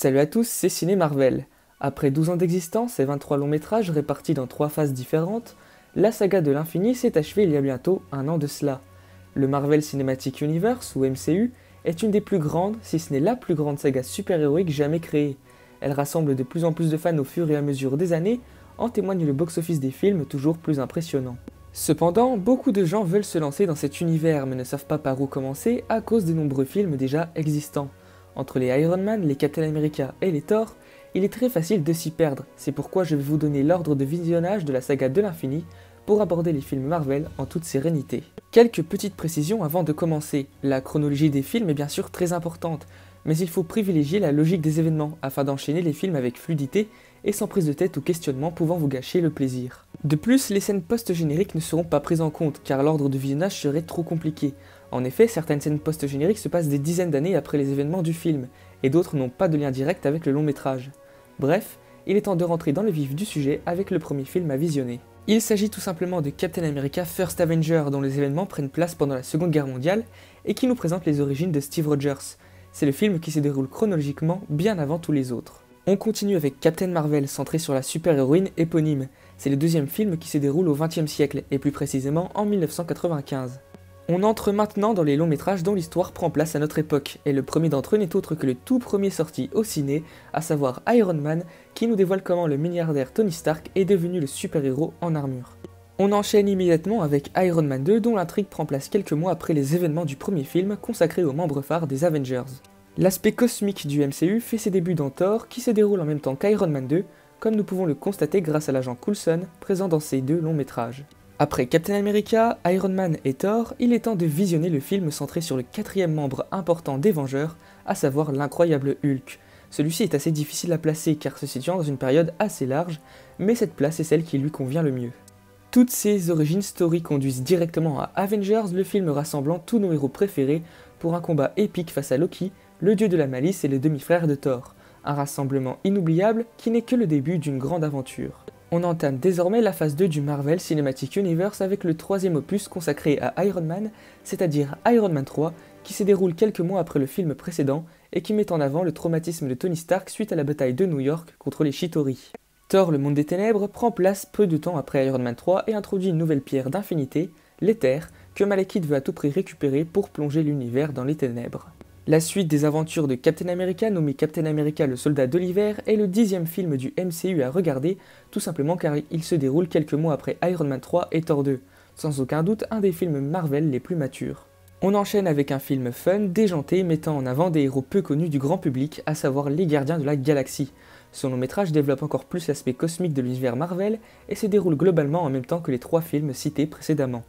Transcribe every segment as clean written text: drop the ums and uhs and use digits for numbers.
Salut à tous, c'est Ciné Marvel. Après 12 ans d'existence et 23 longs métrages répartis dans 3 phases différentes, la saga de l'infini s'est achevée il y a bientôt un an de cela. Le Marvel Cinematic Universe, ou MCU, est une des plus grandes, si ce n'est la plus grande saga super-héroïque jamais créée. Elle rassemble de plus en plus de fans au fur et à mesure des années, en témoigne le box-office des films toujours plus impressionnant. Cependant, beaucoup de gens veulent se lancer dans cet univers mais ne savent pas par où commencer à cause des nombreux films déjà existants. Entre les Iron Man, les Captain America et les Thor, il est très facile de s'y perdre, c'est pourquoi je vais vous donner l'ordre de visionnage de la saga de l'infini pour aborder les films Marvel en toute sérénité. Quelques petites précisions avant de commencer. La chronologie des films est bien sûr très importante, mais il faut privilégier la logique des événements afin d'enchaîner les films avec fluidité et sans prise de tête ou questionnement pouvant vous gâcher le plaisir. De plus, les scènes post-génériques ne seront pas prises en compte car l'ordre de visionnage serait trop compliqué. En effet, certaines scènes post-génériques se passent des dizaines d'années après les événements du film, et d'autres n'ont pas de lien direct avec le long métrage. Bref, il est temps de rentrer dans le vif du sujet avec le premier film à visionner. Il s'agit tout simplement de Captain America First Avenger dont les événements prennent place pendant la Seconde Guerre mondiale et qui nous présente les origines de Steve Rogers. C'est le film qui se déroule chronologiquement bien avant tous les autres. On continue avec Captain Marvel centré sur la super-héroïne éponyme. C'est le deuxième film qui se déroule au XXe siècle et plus précisément en 1995. On entre maintenant dans les longs métrages dont l'histoire prend place à notre époque, et le premier d'entre eux n'est autre que le tout premier sorti au ciné, à savoir Iron Man, qui nous dévoile comment le milliardaire Tony Stark est devenu le super-héros en armure. On enchaîne immédiatement avec Iron Man 2 dont l'intrigue prend place quelques mois après les événements du premier film consacré aux membres phares des Avengers. L'aspect cosmique du MCU fait ses débuts dans Thor qui se déroule en même temps qu'Iron Man 2, comme nous pouvons le constater grâce à l'agent Coulson présent dans ces deux longs métrages. Après Captain America, Iron Man et Thor, il est temps de visionner le film centré sur le quatrième membre important des Vengeurs, à savoir l'incroyable Hulk. Celui-ci est assez difficile à placer car se situant dans une période assez large, mais cette place est celle qui lui convient le mieux. Toutes ces origines story conduisent directement à Avengers, le film rassemblant tous nos héros préférés pour un combat épique face à Loki, le dieu de la malice et le demi-frère de Thor. Un rassemblement inoubliable qui n'est que le début d'une grande aventure. On entame désormais la phase 2 du Marvel Cinematic Universe avec le troisième opus consacré à Iron Man, c'est-à-dire Iron Man 3, qui se déroule quelques mois après le film précédent et qui met en avant le traumatisme de Tony Stark suite à la bataille de New York contre les Chitauri. Thor, le monde des ténèbres, prend place peu de temps après Iron Man 3 et introduit une nouvelle pierre d'infinité, l'éther, que Malekith veut à tout prix récupérer pour plonger l'univers dans les ténèbres. La suite des aventures de Captain America, nommé Captain America le soldat de l'hiver, est le 10e film du MCU à regarder, tout simplement car il se déroule quelques mois après Iron Man 3 et Thor 2, sans aucun doute un des films Marvel les plus matures. On enchaîne avec un film fun, déjanté, mettant en avant des héros peu connus du grand public, à savoir les Gardiens de la Galaxie. Son long métrage développe encore plus l'aspect cosmique de l'univers Marvel et se déroule globalement en même temps que les 3 films cités précédemment.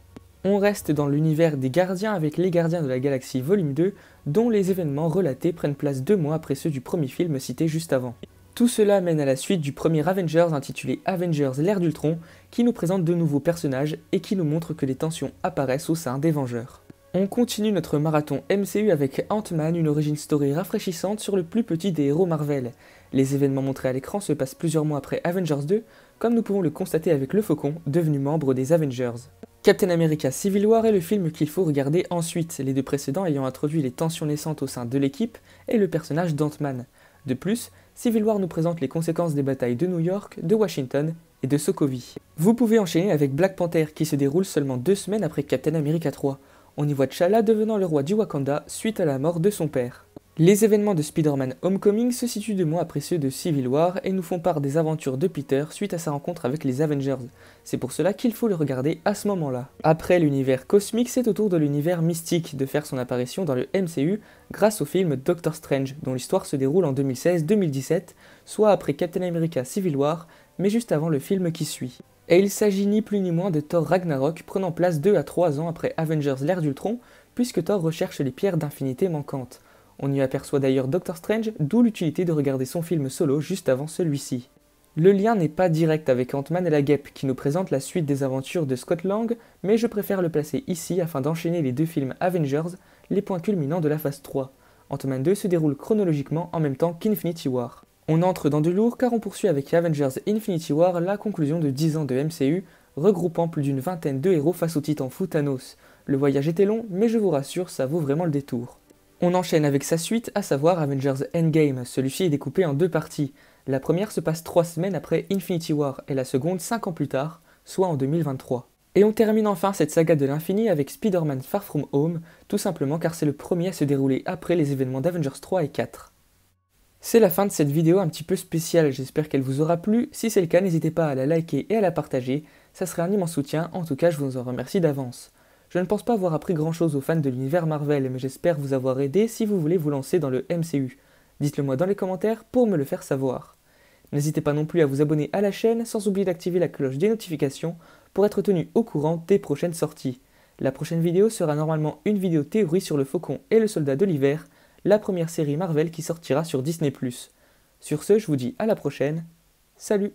On reste dans l'univers des Gardiens avec les Gardiens de la Galaxie Volume 2, dont les événements relatés prennent place 2 mois après ceux du premier film cité juste avant. Tout cela mène à la suite du premier Avengers intitulé Avengers l'ère d'Ultron, qui nous présente de nouveaux personnages et qui nous montre que les tensions apparaissent au sein des Vengeurs. On continue notre marathon MCU avec Ant-Man, une origin story rafraîchissante sur le plus petit des héros Marvel. Les événements montrés à l'écran se passent plusieurs mois après Avengers 2, comme nous pouvons le constater avec le Faucon, devenu membre des Avengers. Captain America Civil War est le film qu'il faut regarder ensuite, les 2 précédents ayant introduit les tensions naissantes au sein de l'équipe et le personnage d'Ant-Man. De plus, Civil War nous présente les conséquences des batailles de New York, de Washington et de Sokovie. Vous pouvez enchaîner avec Black Panther qui se déroule seulement 2 semaines après Captain America 3. On y voit T'Challa devenant le roi du Wakanda suite à la mort de son père. Les événements de Spider-Man Homecoming se situent 2 mois après ceux de Civil War et nous font part des aventures de Peter suite à sa rencontre avec les Avengers. C'est pour cela qu'il faut le regarder à ce moment-là. Après l'univers cosmique, c'est au tour de l'univers mystique de faire son apparition dans le MCU grâce au film Doctor Strange, dont l'histoire se déroule en 2016-2017, soit après Captain America Civil War, mais juste avant le film qui suit. Et il s'agit ni plus ni moins de Thor Ragnarok prenant place 2 à 3 ans après Avengers l'ère d'Ultron, puisque Thor recherche les pierres d'infinité manquantes. On y aperçoit d'ailleurs Doctor Strange, d'où l'utilité de regarder son film solo juste avant celui-ci. Le lien n'est pas direct avec Ant-Man et la Guêpe qui nous présente la suite des aventures de Scott Lang, mais je préfère le placer ici afin d'enchaîner les 2 films Avengers, les points culminants de la phase 3. Ant-Man 2 se déroule chronologiquement en même temps qu'Infinity War. On entre dans du lourd car on poursuit avec Avengers Infinity War la conclusion de 10 ans de MCU, regroupant plus d'une vingtaine de héros face au titan fou Thanos. Le voyage était long, mais je vous rassure, ça vaut vraiment le détour. On enchaîne avec sa suite, à savoir Avengers Endgame. Celui-ci est découpé en deux parties. La première se passe 3 semaines après Infinity War et la seconde 5 ans plus tard, soit en 2023. Et on termine enfin cette saga de l'infini avec Spider-Man Far From Home, tout simplement car c'est le premier à se dérouler après les événements d'Avengers 3 et 4. C'est la fin de cette vidéo un petit peu spéciale, j'espère qu'elle vous aura plu. Si c'est le cas, n'hésitez pas à la liker et à la partager, ça serait un immense soutien, en tout cas je vous en remercie d'avance. Je ne pense pas avoir appris grand chose aux fans de l'univers Marvel, mais j'espère vous avoir aidé si vous voulez vous lancer dans le MCU. Dites-le moi dans les commentaires pour me le faire savoir. N'hésitez pas non plus à vous abonner à la chaîne sans oublier d'activer la cloche des notifications pour être tenu au courant des prochaines sorties. La prochaine vidéo sera normalement une vidéo théorie sur le Faucon et le Soldat de l'Hiver, la première série Marvel qui sortira sur Disney+. Sur ce, je vous dis à la prochaine, salut!